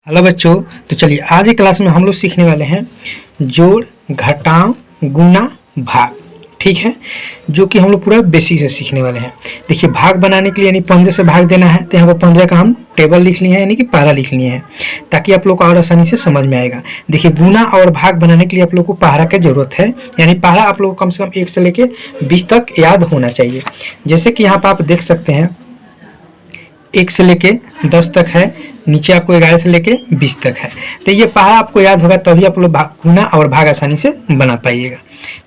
Hello बच्चों। तो चलिए आज की क्लास में हम लोग सीखने वाले हैं जोड़, घटाव, गुणा, भाग। ठीक है, जो कि हम लोग पूरा बेसिक से सीखने वाले हैं। देखिए, भाग बनाने के लिए यानी 15 से भाग देना है तो यहाँ पर 15 का हम टेबल लिख लिए हैं, यानी कि पारा लिख लिए हैं, ताकि आप लोग को और आसानी से समझ में आएगा। देखिए, गुणा और भाग बनाने के लिए आप लोग को पारा की जरूरत है, यानी पारा आप लोग को कम से कम 1 से लेके 20 तक याद होना चाहिए। जैसे कि यहाँ पर आप देख सकते हैं 1 से लेके 10 तक है, नीचे आपको 11 से लेके 20 तक है। तो ये पहाड़ा आपको याद होगा, तभी आप लोग गुणा और भाग आसानी से बना पाइएगा।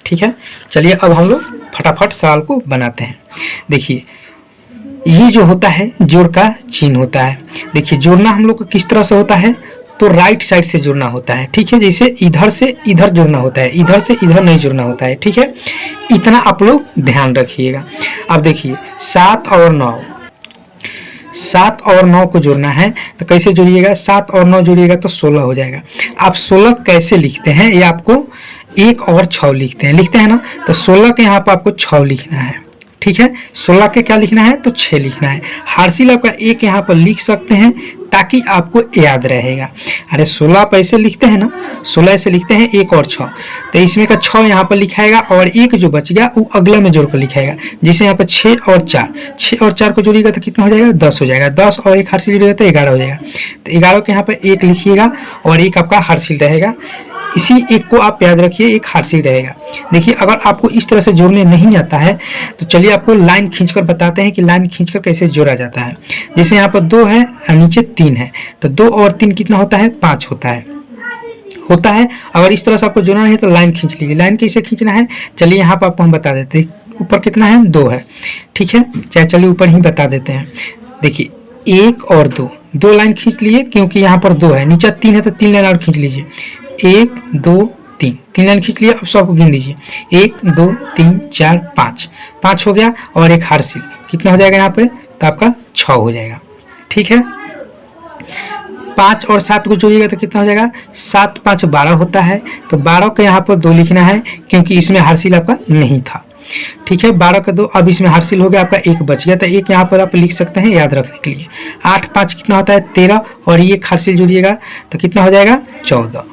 ठीक है, चलिए अब हम लोग फटाफट सवाल को बनाते हैं। देखिए, ये जो होता है जोड़ का चिन्ह होता है। देखिए, जोड़ना हम लोग को किस तरह से होता है, तो राइट साइड से जुड़ना होता है। ठीक है, जैसे इधर से इधर जुड़ना होता है, इधर से इधर नहीं जुड़ना होता है। ठीक है, इतना आप लोग ध्यान रखिएगा। अब देखिए 7 और 9 को जोड़ना है तो कैसे जोड़िएगा, 7 और 9 जोड़िएगा तो 16 हो जाएगा। आप 16 कैसे लिखते हैं, ये आपको 1 और 6 लिखते हैं ना, तो 16 के यहाँ पर आपको 6 लिखना है। ठीक है, 16 के क्या लिखना है, तो 6 लिखना है। हार्सिल आपका 1 यहाँ पर लिख सकते हैं ताकि आपको याद रहेगा। अरे 16 आप ऐसे लिखते हैं ना, 16 ऐसे लिखते हैं 1 और 6, तो इसमें का 6 यहाँ पर लिखाएगा और 1 जो बच गया वो अगले में जोड़ कर लिखाएगा। जैसे यहाँ पर 6 और 4 को जोड़िएगा तो कितना हो जाएगा, 10 हो जाएगा। 10 और 1 हार्सिल जोड़िएगा तो 11 हो जाएगा। तो 11 के यहाँ पर 1 लिखिएगा और 1 आपका हार्सिल रहेगा। इसी 1 को आप याद रखिए, 1 हार्सिल रहेगा। देखिए, अगर आपको इस तरह से जोड़ने नहीं आता है तो चलिए आपको लाइन खींचकर बताते हैं कि लाइन खींचकर कैसे जोड़ा जाता है। जैसे यहाँ पर 2 है, नीचे 3 है, तो 2 और 3 कितना होता है, 5 होता है। अगर इस तरह से आपको जोड़ना है तो लाइन खींच लीजिए। लाइन कैसे खींचना है, चलिए यहाँ पर आपको हम बता देते हैं। ऊपर कितना है, 2 है। ठीक है, चलिए ऊपर ही बता देते हैं। देखिए 1 और 2 लाइन खींच लिए, क्योंकि यहाँ पर 2 है, नीचे 3 है तो 3 लाइन और खींच लीजिए। 1 2 3 लाइन खींच लिया। अब सबको गिन दीजिए, 1 2 3 4 5 हो गया और 1 हार्सिल कितना हो जाएगा यहाँ पे, तो आपका 6 हो जाएगा। ठीक है, 5 और 7 को जोड़िएगा तो कितना हो जाएगा, 7 5 12 होता है। तो 12 के यहाँ पर 2 लिखना है, क्योंकि इसमें हार्सिल आपका नहीं था। ठीक है, 12 का 2, अब इसमें हार्सिल हो गया, आपका 1 बच गया, तो 1 यहाँ पर आप लिख सकते हैं याद रखने के लिए। 8 5 कितना होता है, 13 और 1 हार्सिल जोड़िएगा तो कितना हो जाएगा, 14।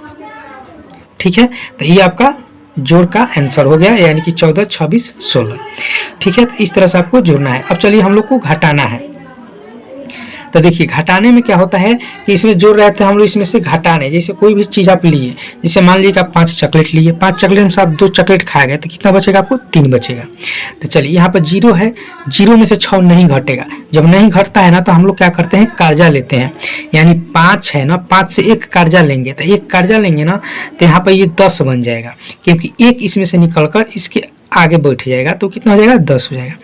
ठीक है, तो ये आपका जोड़ का आंसर हो गया, यानी कि 14 26 16। ठीक है, तो इस तरह से आपको जोड़ना है। अब चलिए हम लोग को घटाना है। तो देखिए, घटाने में क्या होता है कि इसमें जोड़ रहे थे हम लोग, इसमें से घटाने, जैसे कोई भी चीज़ आप लिए, जैसे मान लीजिए कि आप 5 चॉकलेट लिए, 5 चॉकलेट में से आप 2 चॉकलेट खा गए तो कितना बचेगा, आपको 3 बचेगा। तो चलिए यहाँ पर 0 है, 0 में से 6 नहीं घटेगा। जब नहीं घटता है ना तो हम लोग क्या करते हैं, कर्जा लेते हैं। यानी 5 है ना, 5 से 1 कर्जा लेंगे, तो 1 कर्जा लेंगे ना तो यहाँ पर ये 10 बन जाएगा, क्योंकि 1 इसमें से निकल कर इसके आगे बैठ जाएगा तो कितना हो जाएगा, 10 हो जाएगा।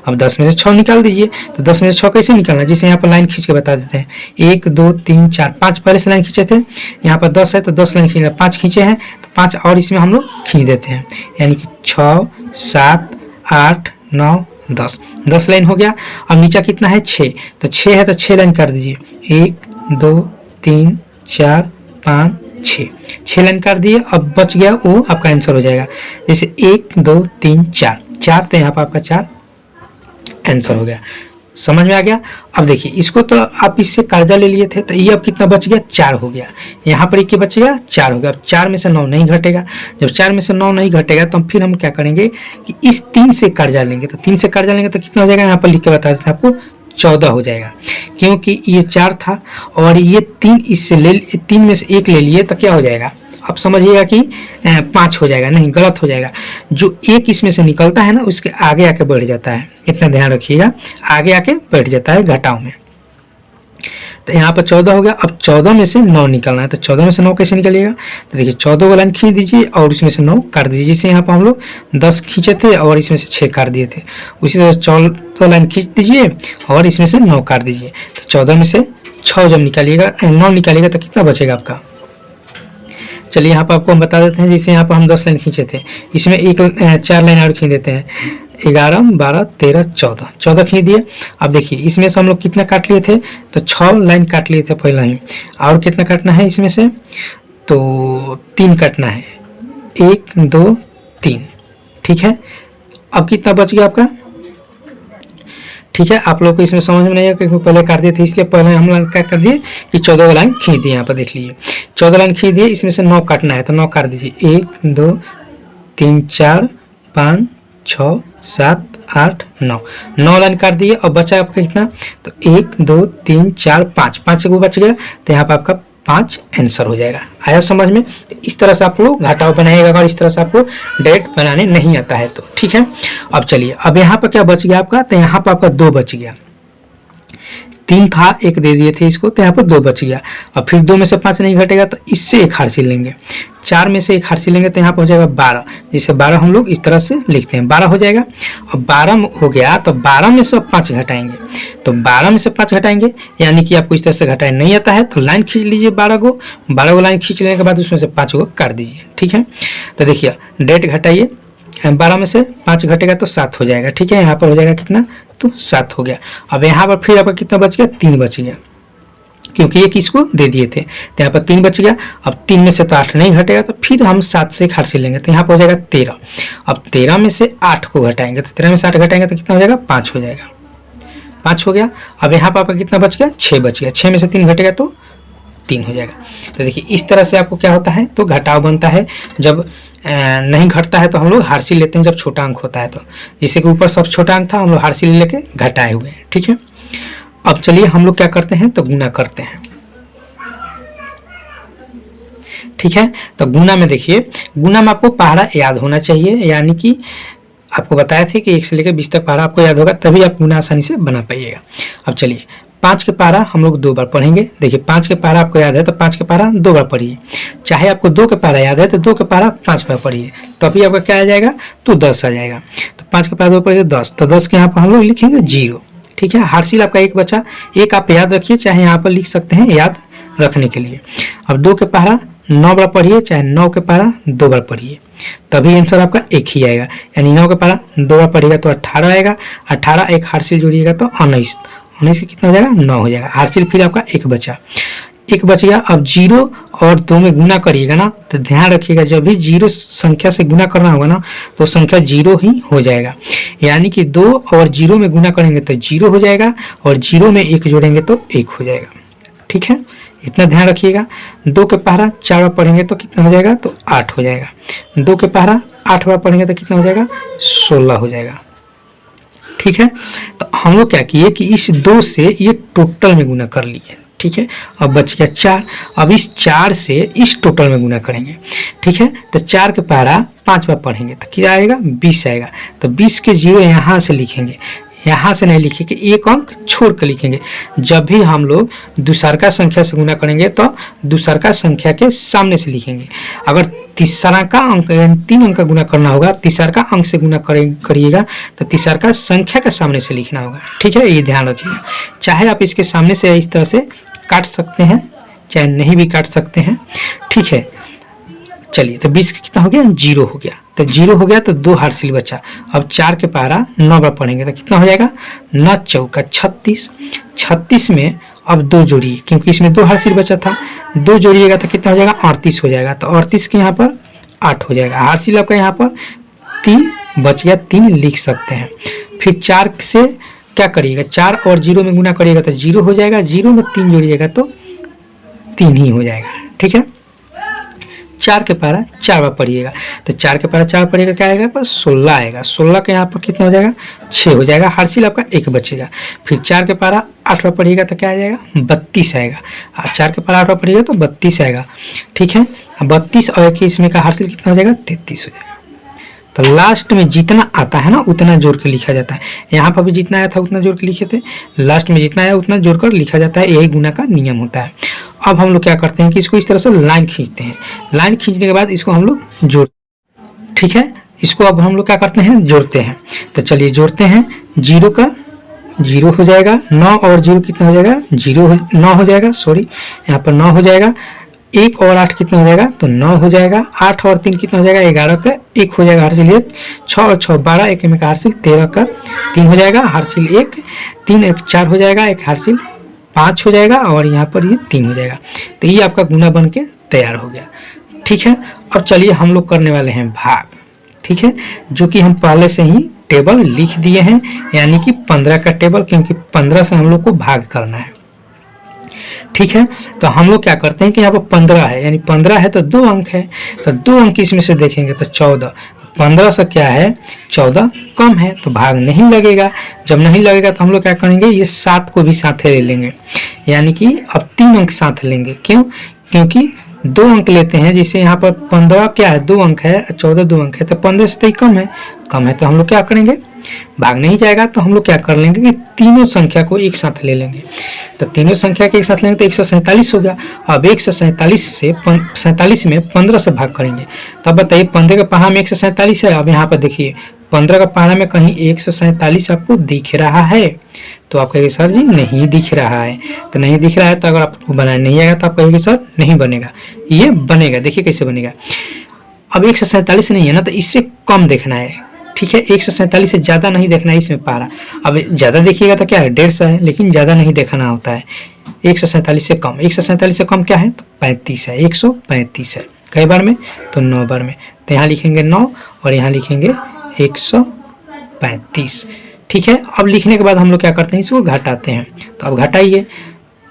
अब 10 में से 6 निकाल दीजिए, तो 10 में से 6 कैसे निकालना, जैसे यहाँ पर लाइन खींच के बता देते हैं। 1 2 3 4 5 पहले से लाइन खींचे थे, यहाँ पर 10 है तो 10 लाइन खींचे, 5 खींचे हैं तो 5 और इसमें हम लोग खींच देते हैं, यानी कि 6 7 8 9 10 लाइन हो गया। अब नीचे कितना है, 6, तो 6 है तो 6 लाइन कर दीजिए, 1 2 3 4 5 6 लाइन कर दिए। अब बच गया वो आपका आंसर हो जाएगा, जैसे 1 2 3 4 तो यहाँ पर आपका 4 आंसर हो गया। समझ में आ गया। अब देखिए, इसको तो आप इससे कर्जा ले लिए थे, तो ये अब कितना बच गया, 4 हो गया। यहाँ पर 1 बच गया, 4 हो गया। अब 4 में से 9 नहीं घटेगा। जब 4 में से 9 नहीं घटेगा तो फिर हम क्या करेंगे कि इस 3 से कर्जा लेंगे, तो 3 से कर्जा लेंगे तो कितना हो जाएगा, यहाँ पर लिख के बता देते हैं आपको, 14 हो जाएगा। क्योंकि ये 4 था और ये 3 इससे 3 में से 1 ले लिए तो क्या हो जाएगा, अब समझिएगा कि 5 हो जाएगा, नहीं गलत हो जाएगा। जो 1 इसमें से निकलता है ना उसके आगे आके बैठ जाता है, इतना ध्यान रखिएगा, आगे आके बैठ जाता है घटाव में। तो यहाँ पर 14 हो गया। अब 14 में से 9 निकलना है, तो 14 में से 9 कैसे निकलिएगा, तो देखिए 14 को लाइन खींच दीजिए और इसमें से 9 काट दीजिए। जैसे यहाँ पर हम लोग 10 खींचे थे और इसमें से 6 काट दिए थे, उसी तरह 14 लाइन खींच दीजिए और इसमें से 9 काट दीजिए। तो 14 में से 6 जब निकालिएगा, 9 निकालिएगा तो कितना बचेगा आपका। चलिए यहाँ पर आपको हम बता देते हैं, जैसे यहाँ पर हम 10 लाइन खींचे थे, इसमें 4 लाइन और खींच देते हैं, 11 12 13 14 खींच दिए। अब देखिए, इसमें से हम लोग कितना काट लिए थे, तो 6 लाइन काट लिए थे पहले ही, और कितना काटना है इसमें से, तो 3 काटना है, 1 2 3। ठीक है, अब कितना बच गया आपका, ठीक है, आप लोग को इसमें समझ में नहीं है क्योंकि पहले काट दिए थे, इसलिए पहले हम लोग क्या कर दिए कि 14 लाइन खींच दिए। यहाँ पर देख लीजिए 14 लाइन खींच दिए, इसमें से 9 काटना है तो 9 काट दीजिए। 1 2 3 4 5 6 7 8 9, 9 लाइन काट दिए। और बचा आपका कितना, तो 1 2 3 4 5, 5 को बच गया, तो यहाँ पर आपका 5 आंसर हो जाएगा। आया समझ में? तो इस तरह से आप लोग घटाव बनाइएगा, अगर इस तरह से आपको डायरेक्ट बनाने नहीं आता है तो। ठीक है, अब चलिए, अब यहाँ पर क्या बच गया आपका, तो यहाँ पर आपका 2 बच गया। 3 था, 1 दे दिए थे इसको, तो यहाँ पर 2 बच गया। और फिर 2 में से 5 नहीं घटेगा तो इससे 1 हार्सिल लेंगे। 4 में से 1 हार्सिल लेंगे तो यहाँ पर हो जाएगा 12, जिसे 12 हम लोग इस तरह से लिखते हैं, 12 हो जाएगा। और 12 हो गया तो 12 में से 5 घटाएंगे, तो 12 में से 5 घटाएंगे, यानी कि आपको इस तरह से घटाए नहीं आता है तो लाइन खींच लीजिए 12 को लाइन खींच लेने के बाद उसमें से 5 को काट दीजिए। ठीक है, तो देखिए डेट घटाइए, 12 में से 5 घटेगा तो 7 हो जाएगा। ठीक है, यहाँ पर हो जाएगा कितना, तो 7 हो गया। अब यहाँ पर फिर आपका कितना बच गया, 3 बच गया, क्योंकि एक इसको दे दिए थे, तो यहाँ पर 3 बच गया। अब 3 में से तो 8 नहीं घटेगा, तो फिर हम 7 से 1 हार्सिल लेंगे, तो यहाँ पर हो जाएगा 13। अब 13 में से 8 को घटाएंगे, तो 13 में से 8 घटाएंगे तो कितना हो जाएगा, 5 हो जाएगा, 5 हो गया। अब यहाँ पर आपका कितना बच गया, 6 बच गया, 6 में से 3 घटेगा तो 3 हो जाएगा। तो देखिए इस तरह से आपको क्या होता है, तो घटाव बनता है। जब नहीं घटता है तो हम लोग हार्सिल लेते हैं, जब छोटा अंक होता है तो, जैसे कि ऊपर सब छोटा अंक था, हम लोग हार्सिल लेके घटाए हुए हैं। ठीक है, अब चलिए हम लोग क्या करते हैं, तो गुना करते हैं। ठीक है, तो गुना में देखिए, गुना में आपको पहाड़ा याद होना चाहिए, यानी कि आपको बताया थे कि 1 से लेकर 20 तक पहाड़ा आपको याद होगा, तभी आप गुना आसानी से बना पाइएगा। अब चलिए 5 के पहाड़ा हम लोग 2 बार पढ़ेंगे। देखिए 5 के पहाड़ा आपको याद है तो 5 के पहाड़ा 2 बार पढ़िए, चाहे आपको 2 के पहाड़ा याद है तो 2 के पहाड़ा 5 बार पढ़िए, तभी आपका क्या आ जाएगा, तो 10 आ जाएगा। तो 5 के पहाड़ा 2 पढ़िए 10, तो 10 के यहाँ पर हम लोग लिखेंगे 0। ठीक है, हार्सिल आपका 1 बचा, 1 आप याद रखिए, चाहे यहाँ पर लिख सकते हैं याद रखने के लिए। अब 2 के पहाड़ा 9 बार पढ़िए, चाहे 9 के पहाड़ा 2 बार पढ़िए, तभी आंसर आपका 1 ही आएगा। यानी 9 के पहाड़ा 2 बार पढ़िएगा तो 18 आएगा, 18 एक हार्सिल जोड़िएगा तो 19, 19 के कितना हो जाएगा, 9 हो जाएगा। हार्सिल फिर आपका 1 बचा, 1 बच गया। अब 0 और 2 में गुना करिएगा ना, तो ध्यान रखिएगा जब भी 0 संख्या से गुना करना होगा ना, तो संख्या 0 ही हो जाएगा। यानी कि 2 और 0 में गुना करेंगे तो 0 हो जाएगा, और 0 में 1 जोड़ेंगे तो 1 हो जाएगा। ठीक है, इतना ध्यान रखिएगा। 2 के पहाड़ा 4 बार पढ़ेंगे तो कितना हो जाएगा, तो 8 हो जाएगा। 2 के पहाड़ा 8 बार पढ़ेंगे तो कितना हो जाएगा, 16 हो जाएगा। ठीक है, तो हम लोग क्या किए कि इस 2 से ये टोटल में गुना कर लिए। ठीक है, अब बच गया 4, अब इस 4 से इस टोटल में गुना करेंगे। ठीक है, तो 4 के पहाड़ा 5 बार पढ़ेंगे तो क्या आएगा, 20 आएगा। तो 20 के 0 यहाँ से लिखेंगे, यहाँ से नहीं लिखेंगे, 1 अंक छोड़ कर लिखेंगे। जब भी हम लोग दूसरका संख्या से गुना करेंगे तो दूसरका संख्या के सामने से लिखेंगे। अगर तीसरा का अंक 3 अंक का गुना करना होगा, तीसरका अंक से गुना करिएगा तो तीसरका संख्या के सामने से लिखना होगा। ठीक है, ये ध्यान रखिएगा। चाहे आप इसके सामने से इस तरह से काट सकते हैं, चाहे नहीं भी काट सकते हैं। ठीक है, चलिए तो 20 का कितना हो गया, 0 हो गया। तो 0 हो गया तो 2 हार्सिल बचा। अब 4 के पहाड़ा 9 बार पढ़ेंगे तो कितना हो जाएगा, 9 चौका 36। 36 में अब 2 जोड़िए, क्योंकि इसमें 2 हार्सिल बचा था, 2 जोड़िएगा तो कितना हो जाएगा, 38 हो जाएगा। तो 38 के यहाँ पर 8 हो जाएगा। हार्सिल आपका यहाँ पर 3 बच गया, 3 लिख सकते हैं। फिर 4 से क्या करिएगा, 4 और 0 में गुना करिएगा तो 0 हो जाएगा, 0 में 3 जोड़िएगा तो 3 ही हो जाएगा। ठीक है, 4 के पहाड़ा 4 बार पढ़िएगा, तो 4 के पहाड़ा 4 बार पढ़िएगा, क्या आएगा, पर 16 आएगा। 16 के यहाँ पर कितना हो जाएगा, 6 हो जाएगा। हार्सिल आपका 1 बचेगा। फिर 4 के पहाड़ा 8 बार पढ़िएगा तो क्या आ जाएगा, 32 आएगा। 4 के पहाड़ा 8 बार पढ़िएगा तो 32 आएगा। ठीक है, 32 और 21 में का हार्सिल कितना हो जाएगा, 33 हो जाएगा। तो लास्ट में जितना आता है ना उतना जोड़ के लिखा जाता है। यहाँ पर भी जितना आया था उतना जोड़ के लिखे थे, लास्ट में जितना आया उतना जोड़ कर लिखा जाता है। यही गुना का नियम होता है। अब हम लोग क्या करते हैं कि इसको इस तरह से लाइन खींचते हैं। लाइन खींचने के बाद इसको हम लोग जोड़, ठीक है, इसको अब हम लोग क्या करते हैं, जोड़ते हैं। तो चलिए जोड़ते हैं। 0 का 0 हो जाएगा, 9 और 0 कितना हो जाएगा, 9 हो जाएगा। सॉरी, यहाँ पर 9 हो जाएगा। 1 और 8 कितना हो जाएगा, तो 9 हो जाएगा। 8 और 3 कितना हो जाएगा, 11 का 1 हो जाएगा हार्सिल 1। 6 और 6 12, 1 में का हार्सिल 13 का 3 हो जाएगा। हार्सिल 1, 3 1 4 हो जाएगा, 1 हार्सिल 5 हो जाएगा, और यहाँ पर ये 3 हो जाएगा। तो ये आपका गुना बन के तैयार हो गया। ठीक है, अब चलिए हम लोग करने वाले हैं भाग। ठीक है, जो कि हम पहले से ही टेबल लिख दिए हैं, यानी कि 15 का टेबल, क्योंकि 15 से हम लोग को भाग करना है। ठीक है, तो हम लोग क्या करते हैं कि यहाँ पर 15 है, यानी 15 है तो 2 अंक है, तो 2 अंक इसमें से देखेंगे तो 14। 15 से क्या है 14 कम है, तो भाग नहीं लगेगा। जब नहीं लगेगा तो हम लोग क्या करेंगे, ये 7 को भी साथ ले लेंगे, यानी कि अब 3 अंक साथ लेंगे। क्यों? क्योंकि 2 अंक लेते हैं, जैसे यहाँ पर 15 क्या है 2 अंक है, 14 2 अंक है, तो 15 से तो ही कम है, तो हम लोग क्या करेंगे, भाग नहीं जाएगा, तो हम लोग क्या कर लेंगे कि तीनों संख्या को एक साथ ले लेंगे। तो तीनों संख्या के एक साथ लेंगे तो 147 हो गया। अब 147 में 15 से भाग करेंगे, तब बताइए 15 के पहाड़ा में 147 है। अब यहाँ पर देखिए 15 का पहाड़ा में कहीं 147 आपको दिख रहा है, तो आप कहेंगे सर जी नहीं दिख रहा है। तो नहीं दिख रहा है तो अगर आपको बनाना नहीं आएगा तो आप कहेंगे सर नहीं बनेगा, ये बनेगा। देखिए कैसे बनेगा। अब 147 नहीं है ना, तो इससे कम देखना है। ठीक है, 147 से ज़्यादा नहीं देखना है इसमें पहाड़ा। अब ज़्यादा देखिएगा तो क्या है 150 है, लेकिन ज़्यादा नहीं देखना होता है। 147 से कम, 147 से कम क्या है तो 35 है, 135 है। कई बार में तो 9 बार में, तो यहाँ लिखेंगे 9 और यहाँ लिखेंगे 135। ठीक है, अब लिखने के बाद हम लोग क्या करते हैं, इसको घटाते हैं। तो अब घटाइए,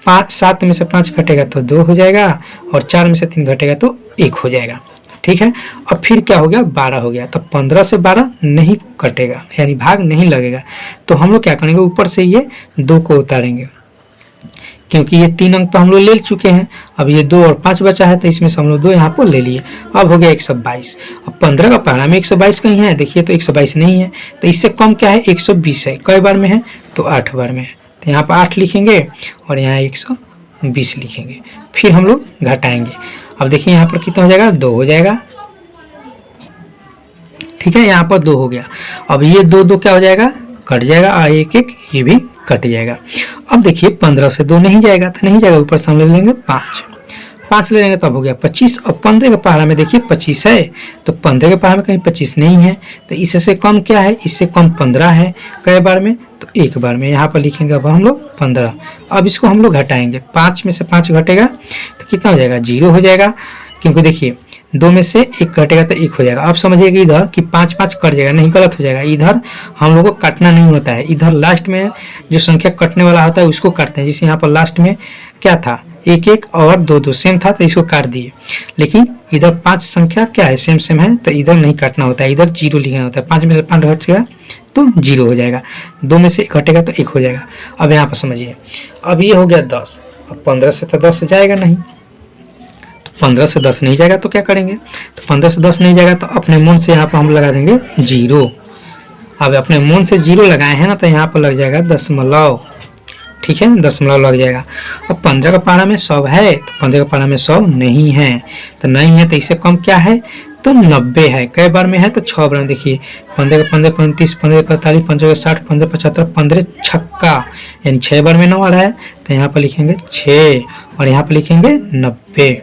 7 में से 5 घटेगा तो 2 हो जाएगा, और 4 में से 3 घटेगा तो 1 हो जाएगा। ठीक है, अब फिर क्या हो गया 12 हो गया। तो 15 से 12 नहीं कटेगा, यानी भाग नहीं लगेगा। तो हम लोग क्या करेंगे, ऊपर से ये 2 को उतारेंगे, क्योंकि ये 3 अंक तो हम लोग ले चुके हैं। अब ये 2 और 5 बचा है, तो इसमें से हम लोग 2 यहाँ पर ले लिए। अब हो गया 122। अब 15 का पहाड़ा में 122 कहीं है, देखिए तो 122 नहीं है, तो इससे कम क्या है 120 है। कई बार में है तो 8 बार में है, तो यहाँ पर 8 लिखेंगे और यहाँ 120 लिखेंगे। फिर हम लोग घटाएंगे। अब देखिए यहाँ पर कितना हो जाएगा 2 हो जाएगा। ठीक है, यहाँ पर 2 हो गया। अब ये 2 क्या हो जाएगा, कट जाएगा, 1 ये भी कट जाएगा। अब देखिए 15 से 2 नहीं जाएगा, तो नहीं जाएगा, ऊपर से हम ले लेंगे 5 ले लेंगे, तब हो गया 25। अब 15 के पहाड़ा में देखिए 25 है, तो 15 के पहाड़ा में कहीं 25 नहीं है, तो इससे कम क्या है, इससे कम 15 है। कई बार में तो 1 बार में, यहाँ पर लिखेंगे अब हम लोग 15। अब इसको हम लोग घटाएंगे, 5 में से 5 घटेगा तो कितना हो जाएगा 0 हो जाएगा, क्योंकि देखिए 2 में से 1 घटेगा तो 1 हो जाएगा। अब समझिएगा इधर कि 5 कट जाएगा, नहीं गलत हो जाएगा। इधर हम लोग को काटना नहीं होता है, इधर लास्ट में जो संख्या कटने वाला होता है उसको काटते हैं। जैसे यहाँ पर लास्ट में क्या था 1 और 2 सेम था, तो इसको काट दिए। लेकिन इधर 5 संख्या क्या है सेम है, तो इधर नहीं काटना होता है, इधर 0 लिखना होता है। 5 में से 5 घट गया तो 0 हो जाएगा, 2 में से 1 घटेगा तो 1 हो जाएगा। अब यहाँ पर समझिए, अब ये हो गया 10। अब 15 से तो 10 जाएगा नहीं, 15 से 10 नहीं जाएगा तो क्या करेंगे, तो 15 से 10 नहीं जाएगा तो अपने मन से यहाँ पर हम लगा देंगे 0। अब अपने मन से 0 लगाए हैं ना, तो यहाँ पर लग जाएगा दशमलव। ठीक है, दशमलव लग जाएगा। अब 15 का पहाड़ा में 100 है, तो 15 का पहाड़ा में 100 नहीं है, तो नहीं है तो इससे कम क्या है तो 90 है। कई बार में है तो 6 बार में, देखिए 15 का 15 35 15 45 15 60 15 75 15 छक्का, यानी 6 बार में 9 आ रहा है, तो यहाँ पर लिखेंगे 6 और यहाँ पर लिखेंगे 90।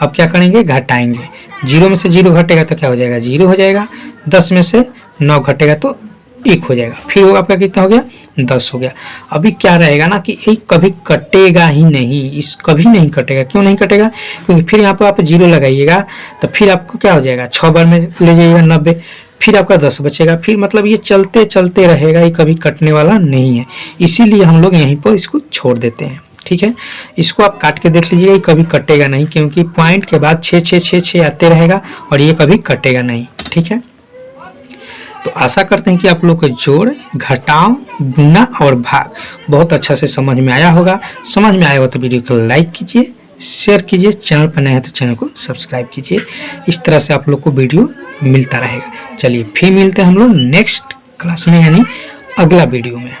अब क्या करेंगे घटाएंगे, 0 में से 0 घटेगा तो क्या हो जाएगा 0 हो जाएगा, 10 में से 9 घटेगा तो 1 हो जाएगा। फिर वो आपका कितना हो गया 10 हो गया। अभी क्या रहेगा ना कि 1 कभी कटेगा ही नहीं, इस कभी नहीं कटेगा। क्यों नहीं कटेगा, क्योंकि फिर यहाँ पर आप 0 लगाइएगा तो फिर आपको क्या हो जाएगा 6 बार में ले जाइएगा 90, फिर आपका 10 बचेगा। फिर मतलब ये चलते चलते रहेगा, ये कभी कटने वाला नहीं है, इसीलिए हम लोग यहीं पर इसको छोड़ देते हैं। ठीक है, इसको आप काट के देख लीजिएगा, ये कभी कटेगा नहीं, क्योंकि पॉइंट के बाद 6 6 6 6 आते रहेगा और ये कभी कटेगा नहीं। ठीक है, तो आशा करते हैं कि आप लोग को जोड़, घटाव, गुना और भाग बहुत अच्छा से समझ में आया होगा। समझ में आया हो तो वीडियो को लाइक कीजिए, शेयर कीजिए, चैनल पर नए हैं तो चैनल को सब्सक्राइब कीजिए। इस तरह से आप लोग को वीडियो मिलता रहेगा। चलिए फिर मिलते हैं हम लोग नेक्स्ट क्लास में, यानी अगला वीडियो में।